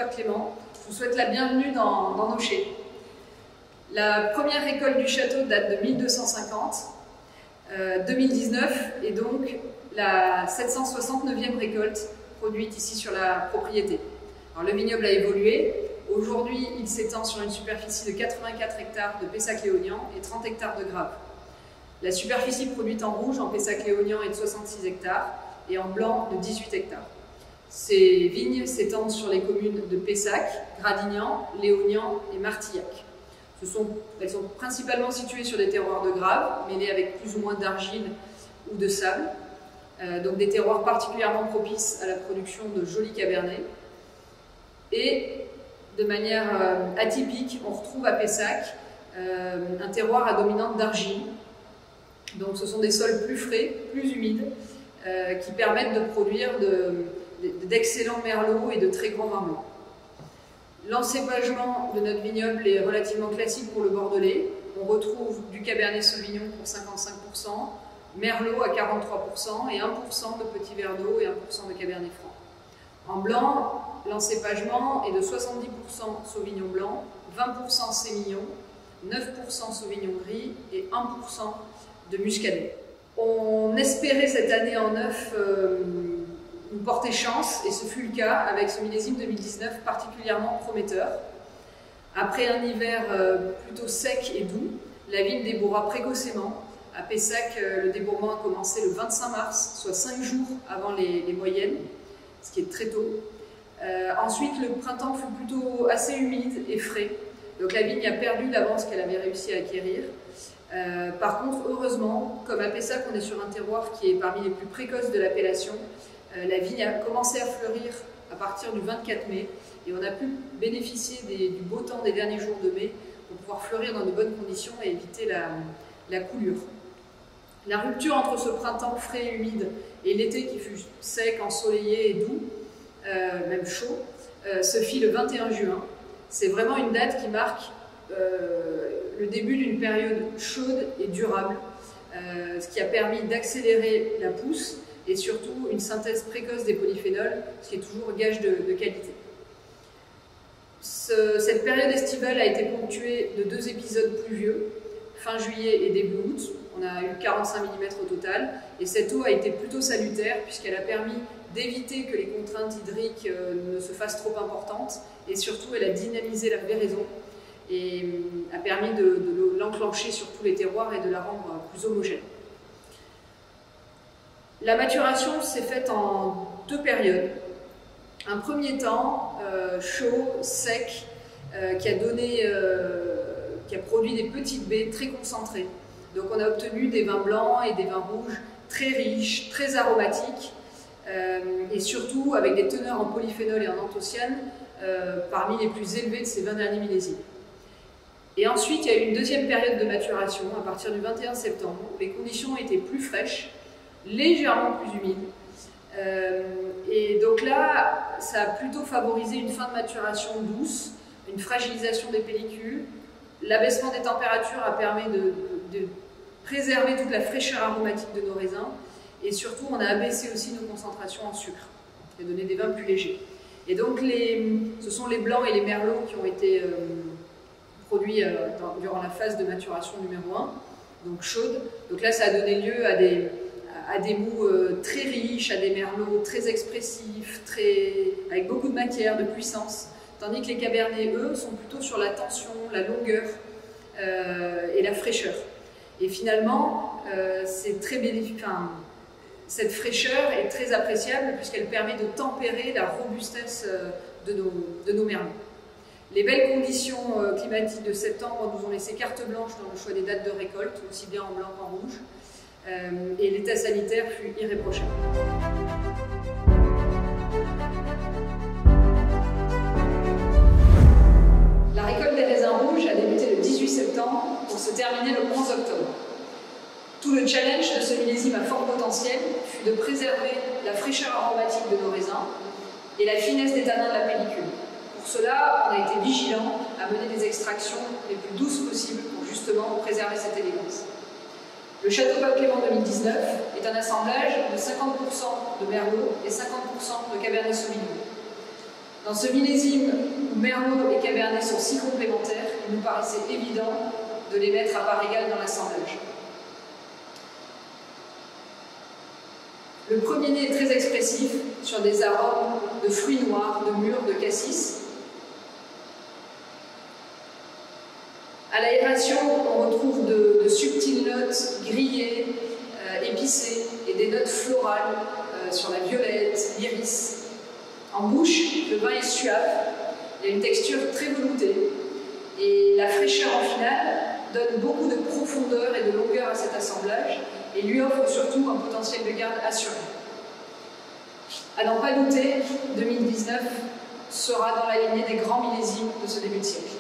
Pape Clément. Je vous souhaite la bienvenue dans nos chais. La première récolte du château date de 1250. 2019 est donc la 769e récolte produite ici sur la propriété. Alors, le vignoble a évolué. Aujourd'hui, il s'étend sur une superficie de 84 hectares de Pessac-Léognan et 30 hectares de graves. La superficie produite en rouge en Pessac-Léognan est de 66 hectares et en blanc de 18 hectares. Ces vignes s'étendent sur les communes de Pessac, Gradignan, Léognan et Martillac. Elles sont principalement situées sur des terroirs de graves, mêlés avec plus ou moins d'argile ou de sable, donc des terroirs particulièrement propices à la production de jolis cabernets. Et de manière atypique, on retrouve à Pessac un terroir à dominante d'argile. Donc ce sont des sols plus frais, plus humides, qui permettent de produire d'excellents merlots et de très grands vins blancs. L'encépagement de notre vignoble est relativement classique pour le Bordelais. On retrouve du Cabernet Sauvignon pour 55%, Merlot à 43% et 1% de Petit Verdot et 1% de Cabernet Franc. En blanc, l'encépagement est de 70% Sauvignon blanc, 20% Sémillon, 9% Sauvignon gris et 1% de Muscadet. On espérait cette année en neuf nous porter chance, et ce fut le cas avec ce millésime 2019 particulièrement prometteur. Après un hiver plutôt sec et doux, la vigne débourra précocement. À Pessac, le débourrement a commencé le 25 mars, soit 5 jours avant les moyennes, ce qui est très tôt. Ensuite, le printemps fut plutôt assez humide et frais, donc la vigne a perdu l'avance qu'elle avait réussi à acquérir. Par contre, heureusement, comme à Pessac, on est sur un terroir qui est parmi les plus précoces de l'appellation, la vigne a commencé à fleurir à partir du 24 mai et on a pu bénéficier du beau temps des derniers jours de mai pour pouvoir fleurir dans de bonnes conditions et éviter la coulure. La rupture entre ce printemps frais et humide et l'été qui fut sec, ensoleillé et doux, même chaud, se fit le 21 juin. C'est vraiment une date qui marque le début d'une période chaude et durable, ce qui a permis d'accélérer la pousse et surtout une synthèse précoce des polyphénols, ce qui est toujours gage de qualité. Cette période estivale a été ponctuée de 2 épisodes pluvieux, fin juillet et début août. On a eu 45 mm au total, et cette eau a été plutôt salutaire puisqu'elle a permis d'éviter que les contraintes hydriques ne se fassent trop importantes, et surtout elle a dynamisé la véraison et a permis de l'enclencher sur tous les terroirs et de la rendre plus homogène. La maturation s'est faite en 2 périodes. Un premier temps chaud, sec, qui a produit des petites baies très concentrées. Donc on a obtenu des vins blancs et des vins rouges très riches, très aromatiques, et surtout avec des teneurs en polyphénol et en anthocyanes parmi les plus élevées de ces 20 derniers millésimes. Et ensuite, il y a eu une deuxième période de maturation à partir du 21 septembre, où les conditions étaient plus fraîches, légèrement plus humides. Et donc là, ça a plutôt favorisé une fin de maturation douce, une fragilisation des pellicules. L'abaissement des températures a permis de préserver toute la fraîcheur aromatique de nos raisins. Et surtout, on a abaissé aussi nos concentrations en sucre, et donné des vins plus légers. Et donc, ce sont les blancs et les merlots qui ont été produits durant la phase de maturation numéro 1, donc chaude. Donc là, ça a donné lieu à des mous très riches, à des merlots très expressifs, avec beaucoup de matière, de puissance, tandis que les cabernets, eux, sont plutôt sur la tension, la longueur et la fraîcheur. Et finalement, c'est très bénéfique. Cette fraîcheur est très appréciable puisqu'elle permet de tempérer la robustesse de nos merlots. Les belles conditions climatiques de septembre nous ont laissé carte blanche dans le choix des dates de récolte, aussi bien en blanc qu'en rouge. Et l'état sanitaire fut irréprochable. La récolte des raisins rouges a débuté le 18 septembre pour se terminer le 11 octobre. Tout le challenge de ce millésime à fort potentiel fut de préserver la fraîcheur aromatique de nos raisins et la finesse des tanins de la pellicule. Pour cela, on a été vigilant à mener des extractions les plus douces possibles pour justement préserver cette élégance. Le Château Pape Clément 2019 est un assemblage de 50% de Merlot et 50% de Cabernet Sauvignon. Dans ce millésime où Merlot et Cabernet sont si complémentaires, il nous paraissait évident de les mettre à part égale dans l'assemblage. Le premier nez est très expressif, sur des arômes de fruits noirs, de mûres, de cassis. À l'aération, on retrouve de subtiles notes grillées, épicées, et des notes florales sur la violette, l'iris. En bouche, le vin est suave, il a une texture très veloutée, et la fraîcheur en finale donne beaucoup de profondeur et de longueur à cet assemblage, et lui offre surtout un potentiel de garde assuré. À n'en pas douter, 2019 sera dans la lignée des grands millésimes de ce début de siècle.